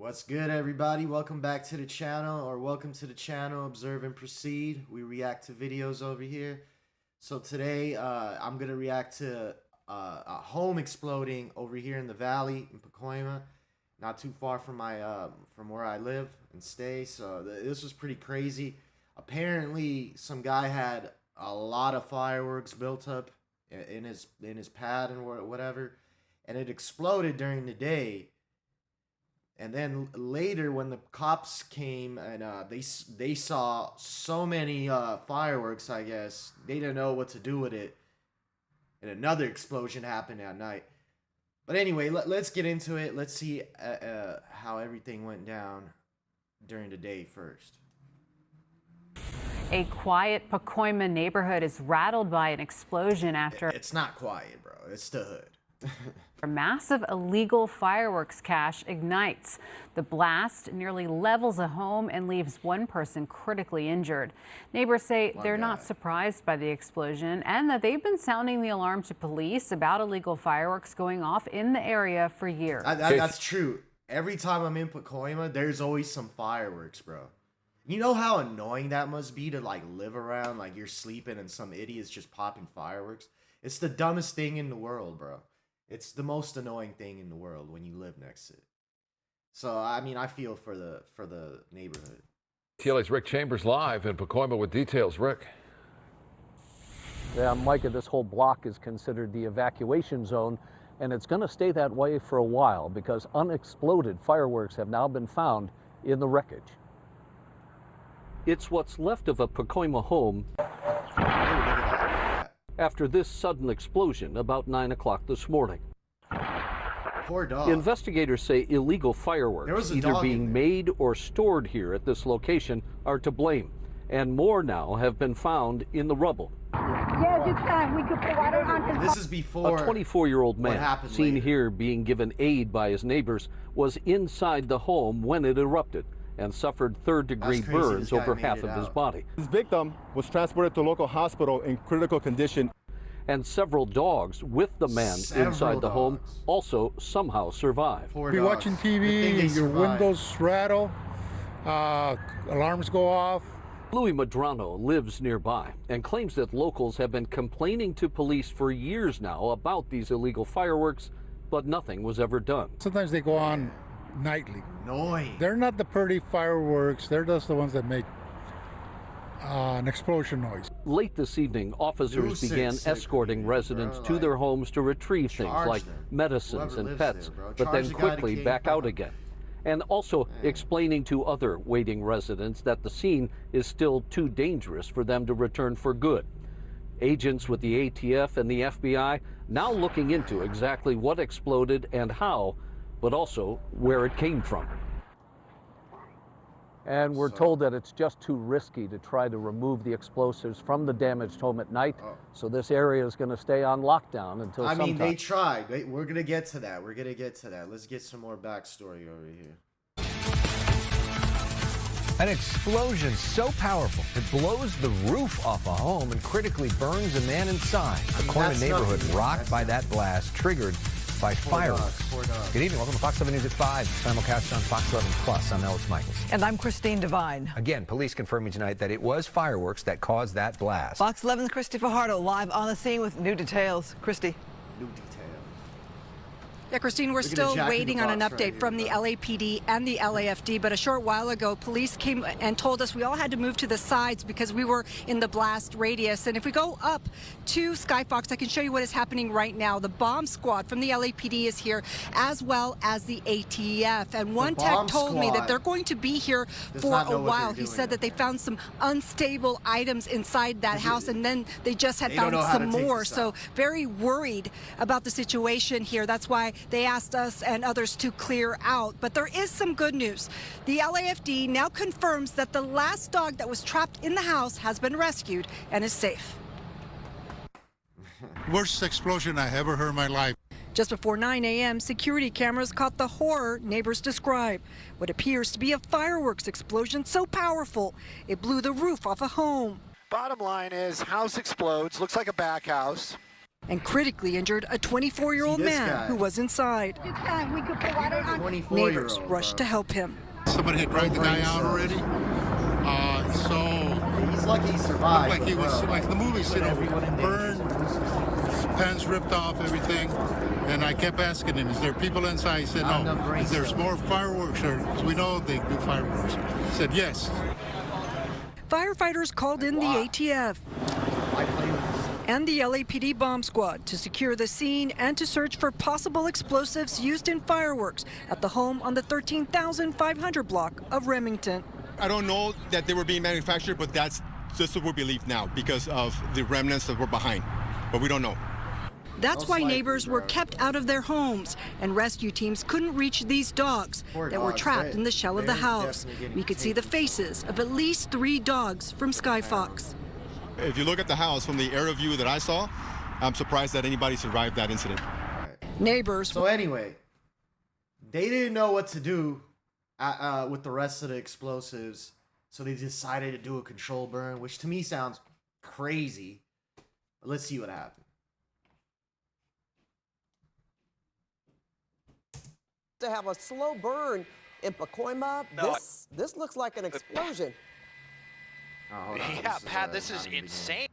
What's good, everybody? Welcome back to the channel, or welcome to the channel Observe and Proceed. We react to videos over here. So today I'm gonna react to a home exploding over here in the valley in Pacoima, not too far from my from where I live and stay. So this was pretty crazy. Apparently some guy had a lot of fireworks built up in his pad and whatever, and it exploded during the day. And then later, when the cops came and they saw so many fireworks, I guess they didn't know what to do with it, and another explosion happened at night. But anyway, let's get into it. Let's see how everything went down during the day first. A quiet Pacoima neighborhood is rattled by an explosion after It's not quiet, bro. It's the hood. a massive illegal fireworks cache ignites. The blast nearly levels a home and leaves one person critically injured. Neighbors say they're not surprised by the explosion and that they've been sounding the alarm to police about illegal fireworks going off in the area for years. That's true. Every time I'm in Pacoima, there's always some fireworks, bro. You know how annoying that must be to like live around, like you're sleeping and some idiot's just popping fireworks? It's the dumbest thing in the world, bro. It's the most annoying thing in the world when you live next to it. So, I mean, I feel for the neighborhood. TLA's Rick Chambers live in Pacoima with details. Rick. Yeah, Micah, this whole block is considered the evacuation zone, and it's going to stay that way for a while because unexploded fireworks have now been found in the wreckage. It's what's left of a Pacoima home after this sudden explosion about 9 o'clock this morning. Poor dog. Investigators say illegal fireworks, either being made or stored here at this location, are to blame. And more now have been found in the rubble. Yes, you can. We could put water on his... This is before a 24-year-old man seen later here being given aid by his neighbors was inside the home when it erupted and suffered third-degree burns over half of his body. His victim was transported to a local hospital in critical condition. And several dogs with the man inside the home also somehow survived. Be watching TV, your windows rattle, alarms go off. Louis Madrano lives nearby and claims that locals have been complaining to police for years now about these illegal fireworks, but nothing was ever done. Sometimes they go on nightly. Annoying. They're not the pretty fireworks, they're just the ones that make an explosion noise. Late this evening, officers began escorting residents to their homes to retrieve things like medicines and pets, but then quickly back out again. And also explaining to other waiting residents that the scene is still too dangerous for them to return for good. Agents with the ATF and the FBI now looking into exactly what exploded and how, but also where it came from. And we're told that it's just too risky to try to remove the explosives from the damaged home at night. So this area is going to stay on lockdown until sometime. I mean, they tried. We're going to get to that. We're going to get to that. Let's get some more backstory over here. An explosion so powerful it blows the roof off a home and critically burns a man inside. A Pacoima neighborhood rocked by that blast, triggered by fireworks. Good evening. Welcome to Fox 7 News at 5. Simulcast on Fox 11 Plus. I'm Ellis Michaels. And I'm Christine Devine. Again, police confirming tonight that it was fireworks that caused that blast. Fox 11's Christy Fajardo live on the scene with new details. Christy. New details. Yeah, Christine, we're still waiting on an update from the LAPD and the LAFD, but a short while ago, police came and told us we all had to move to the sides because we were in the blast radius. And if we go up to Skyfox, I can show you what is happening right now. The bomb squad from the LAPD is here, as well as the ATF. And one tech told me that they're going to be here for a while. He said that they found some unstable items inside that house, and then they just had found some more. So very worried about the situation here. That's why they asked us and others to clear out. But there is some good news. The LAFD now confirms that the last dog that was trapped in the house has been rescued and is safe. Worst explosion I ever heard in my life. Just before 9 a.m., security cameras caught the horror neighbors describe. What appears to be a fireworks explosion so powerful, it blew the roof off a home. Bottom line is, house explodes, looks like a back house. and critically injured a 24-year-old man who was inside. We could put water on. Neighbors rushed to help him. Somebody had dragged the guy out already. He's lucky he survived. Like he was like the movies, you know, burned, pants ripped off, everything. And I kept asking him, "Is there people inside?" He said, "No." Is there more fireworks? Or we know they do fireworks. He said, "Yes." Firefighters called in the ATF and the LAPD bomb squad to secure the scene and to search for possible explosives used in fireworks at the home on the 13,500 block of Remington. I don't know that they were being manufactured, but that's what we believe now because of the remnants that were behind. But we don't know. That's why neighbors were kept out of their homes, and rescue teams couldn't reach these dogs that were trapped in the shell of the house. We could see the faces of at least 3 dogs from Skyfox. If you look at the house from the aerial view that I saw, I'm surprised that anybody survived that incident. Neighbors. So anyway, they didn't know what to do with the rest of the explosives, so they decided to do a control burn, which to me sounds crazy. But let's see what happens. To have a slow burn in Pacoima, this looks like an explosion. Oh, yeah, Pat, this is insane.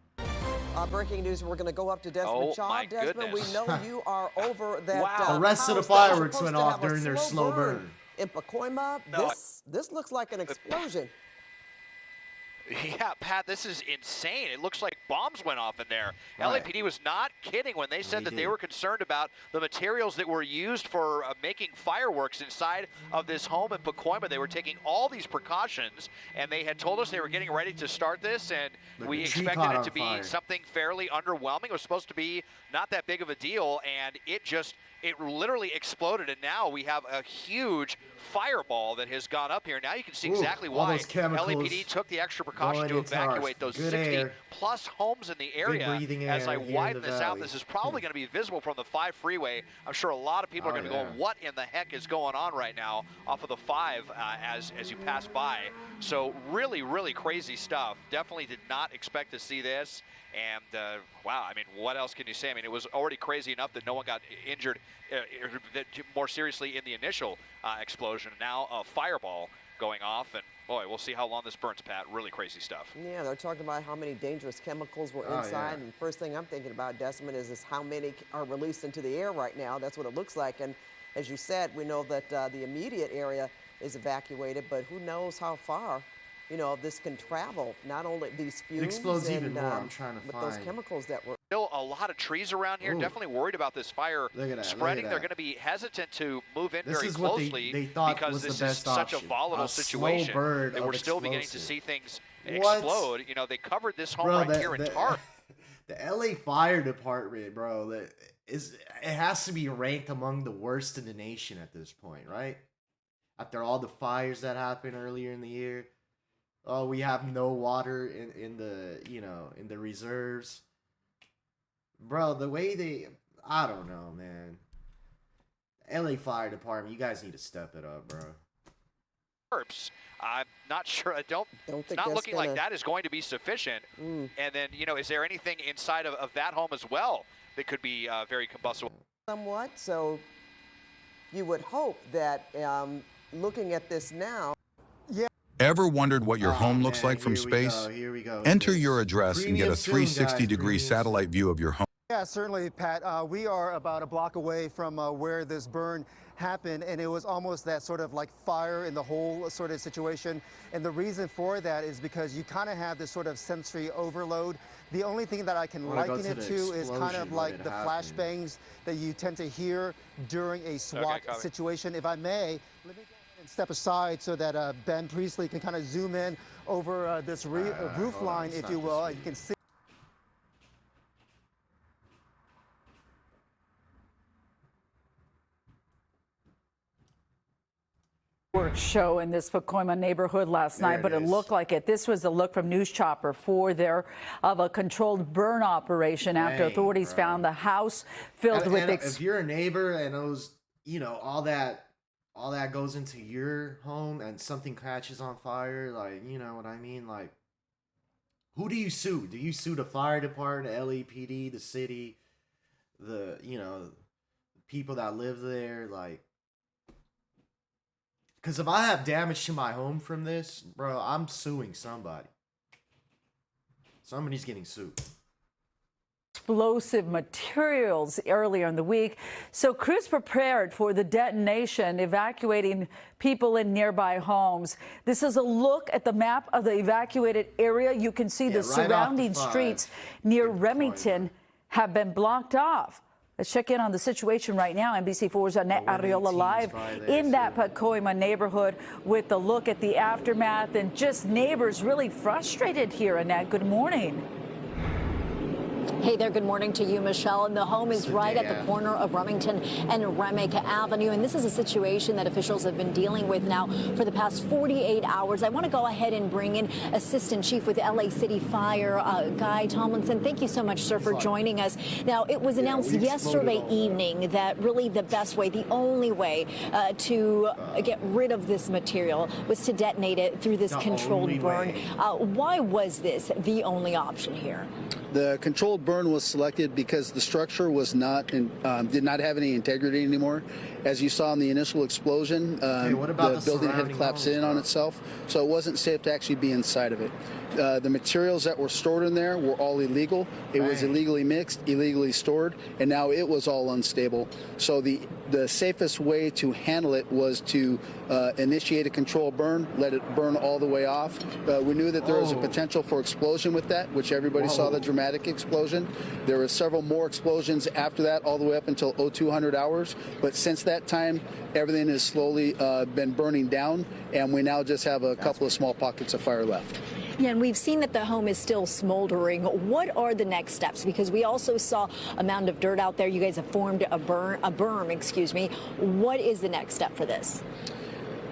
Breaking news, we're going to go up to Desmond Shaw. Desmond, we know you are over that. Wow. The rest of the fireworks went off during their slow burn. In Pacoima, this looks like an explosion. Yeah, Pat, this is insane. It looks like bombs went off in there. Right. LAPD was not kidding when they said that they were concerned about the materials that were used for making fireworks inside of this home in Pacoima. They were taking all these precautions, and they had told us they were getting ready to start this, and we expected it to be something fairly underwhelming. It was supposed to be not that big of a deal, and it literally exploded, and now we have a huge fireball that has gone up here. Now you can see exactly why LAPD took the extra precaution to evacuate those 60-plus homes in the area. As I widen this out, this is probably going to be visible from the 5 freeway. I'm sure a lot of people are going to go, what in the heck is going on right now off of the 5 as you pass by. So really, really crazy stuff. Definitely did not expect to see this. And, wow, I mean, what else can you say? I mean, it was already crazy enough that no one got injured more seriously in the initial explosion. Now a fireball going off, and, boy, we'll see how long this burns, Pat. Really crazy stuff. Yeah, they're talking about how many dangerous chemicals were inside. And first thing I'm thinking about, Desmond, is how many are released into the air right now. That's what it looks like. And as you said, we know that the immediate area is evacuated, but who knows how far this can travel. Not only these fumes, it explodes even more. I'm trying to find those chemicals that were still a lot of trees around here. Definitely worried about this fire spreading. They're going to be hesitant to move in very closely because this is such a volatile situation that we're still beginning to see things explode. You know, they covered this home right here in tarp. The LA Fire Department, bro, it has to be ranked among the worst in the nation at this point, right? After all the fires that happened earlier in the year. Oh, we have no water in the reserves. Bro, the way I don't know, man. LA Fire Department, you guys need to step it up, bro. I'm not sure. It's not looking like that is going to be sufficient. And then, is there anything inside of that home as well that could be very combustible? Somewhat. So you would hope that looking at this now. Ever wondered what your home looks like from space? Here we go. Enter your address and get a 360-degree satellite view of your home. Yeah, certainly, Pat. We are about a block away from where this burn happened, and it was almost that sort of like fire in the hole sort of situation. And the reason for that is because you kind of have this sort of sensory overload. The only thing that I can liken it to is kind of like the flashbangs that you tend to hear during a SWAT situation. If I may, let me go and step aside so that Ben Priestley can kind of zoom in over this roof line, if you will. You can see. Show in this Pacoima neighborhood last night, but it looked like it. This was a look from News Chopper of a controlled burn operation after authorities found the house filled with. If you're a neighbor and those, all that goes into your home and something catches on fire, like, you know what I mean? Like, who do you sue? Do you sue the fire department, the LAPD, the city? the people that live there, like, because if I have damage to my home from this, bro, I'm suing somebody. Somebody's getting sued. Explosive materials earlier in the week. So crews prepared for the detonation, evacuating people in nearby homes. This is a look at the map of the evacuated area. You can see the right surrounding streets near Remington have been blocked off. Let's check in on the situation right now. NBC4's Annette Arriola live in that Pacoima neighborhood with a look at the aftermath and just neighbors really frustrated here. Annette, good morning. Hey there, good morning to you, Michelle. And the home is right at the corner of Remington and Remick Avenue. And this is a situation that officials have been dealing with now for the past 48 hours. I want to go ahead and bring in Assistant Chief with LA City Fire, Guy Tomlinson. Thank you so much, sir, for joining us. Now, it was announced yesterday evening that really the best way, the only way to get rid of this material was to detonate it through this controlled burn. Why was this the only option here? The controlled burn was selected because the structure was not did not have any integrity anymore. As you saw in the initial explosion, the building had collapsed in on itself, so it wasn't safe to actually be inside of it. The materials that were stored in there were all illegal. It was illegally mixed, illegally stored, and now it was all unstable. So the safest way to handle it was to initiate a controlled burn, let it burn all the way off. We knew that there was a potential for explosion with that, which everybody saw the dramatic explosion. There were several more explosions after that, all the way up until 0200 hours. But since that time, everything has slowly been burning down, and we now just have a couple of small pockets of fire left. Yeah, and we've seen that the home is still smoldering. What are the next steps? Because we also saw a mound of dirt out there. You guys have formed a berm, excuse me. What is the next step for this?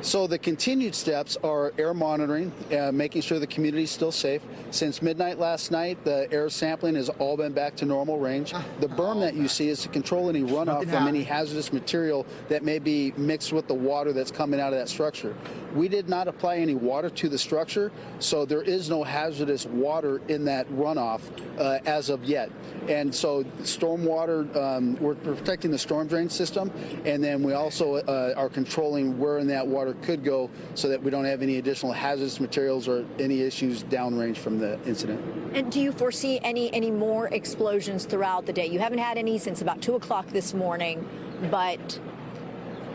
So the continued steps are air monitoring, making sure the community is still safe. Since midnight last night, the air sampling has all been back to normal range. The berm that you see is to control any runoff from any hazardous material that may be mixed with the water that's coming out of that structure. We did not apply any water to the structure, so there is no hazardous water in that runoff as of yet. And so stormwater, we're protecting the storm drain system, and then we also are controlling where in that water could go so that we don't have any additional hazardous materials or any issues downrange from the incident. And do you foresee any more explosions throughout the day? You haven't had any since about 2 o'clock this morning, but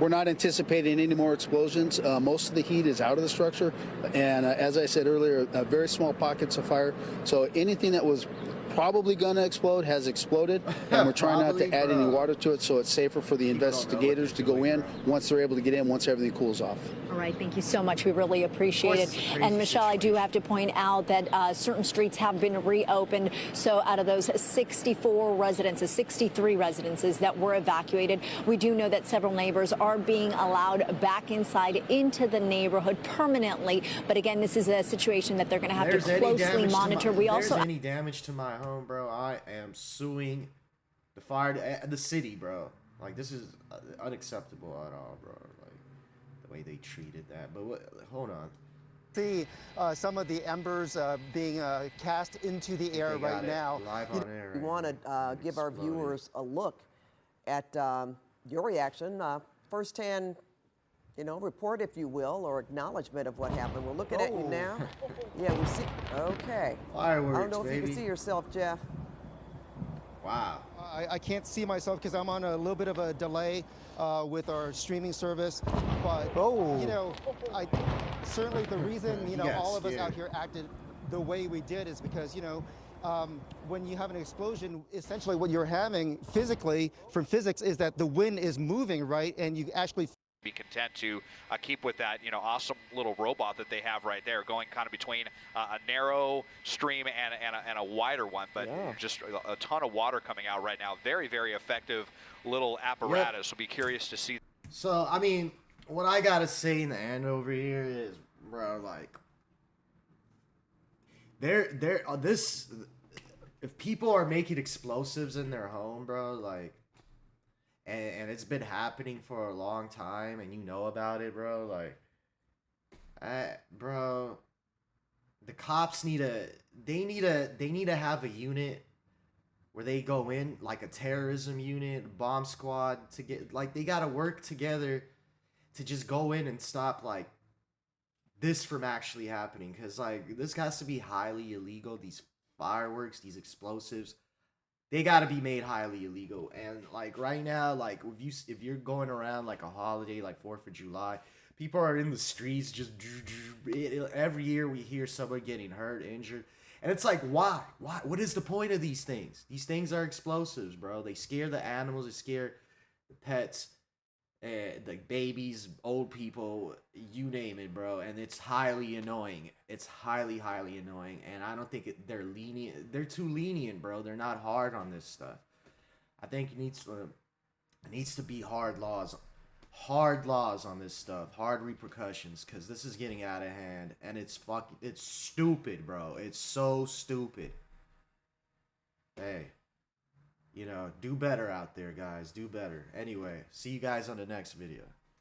we're not anticipating any more explosions. Most of the heat is out of the structure, and as I said earlier, very small pockets of fire. So anything that was probably going to explode has exploded, and we're trying not to add any water to it, so it's safer for the investigators to go in once they're able to get in, once everything cools off. All right, thank you so much. We really appreciate it. And Michelle, I do have to point out that certain streets have been reopened. So out of those 63 residences that were evacuated, we do know that several neighbors are being allowed back inside into the neighborhood permanently. But again, this is a situation that they're going to have to closely monitor. There's any damage to my home, bro, I am suing the city, bro. Like, this is unacceptable at all, bro. Like, the way they treated that. But hold on. See some of the embers being cast into the air right now. Live on air. We want to give our viewers a look at your reaction, firsthand, report, if you will, or acknowledgement of what happened. We're looking at you now. Yeah, we see. Okay. Fireworks, I don't know if you can see yourself, Jeff. Wow. I can't see myself because I'm on a little bit of a delay with our streaming service. But, certainly the reason, all of us out here acted the way we did is because, when you have an explosion, essentially what you're having physically from physics is that the wind is moving, right? And you actually be content to keep with that, awesome little robot that they have right there, going kind of between a narrow stream and a wider one, but just a ton of water coming out right now. Very, very effective little apparatus. We'll be curious to see. So, I mean, what I gotta say in the end over here is, bro, like, if people are making explosives in their home, bro, like, and it's been happening for a long time, and you know about it, bro. Like, bro, the cops need to have a unit where they go in like a terrorism unit, bomb squad to get, like, they gotta work together to just go in and stop like this from actually happening, because like this has to be highly illegal. These fireworks, these explosives, they got to be made highly illegal. And like right now, like if you're going around like a holiday like 4th of July, people are in the streets just every year we hear someone getting hurt, injured, and it's like, why what is the point of these things? These things are explosives, bro. They scare the animals, they scare the pets, the babies, old people, you name it, bro. And it's highly annoying. It's highly annoying. And I don't think they're lenient. They're too lenient, bro. They're not hard on this stuff. I think it needs to be hard laws on this stuff, hard repercussions, because this is getting out of hand, and it's stupid, bro. It's so stupid. Hey. You know, do better out there, guys. Do better. Anyway, see you guys on the next video.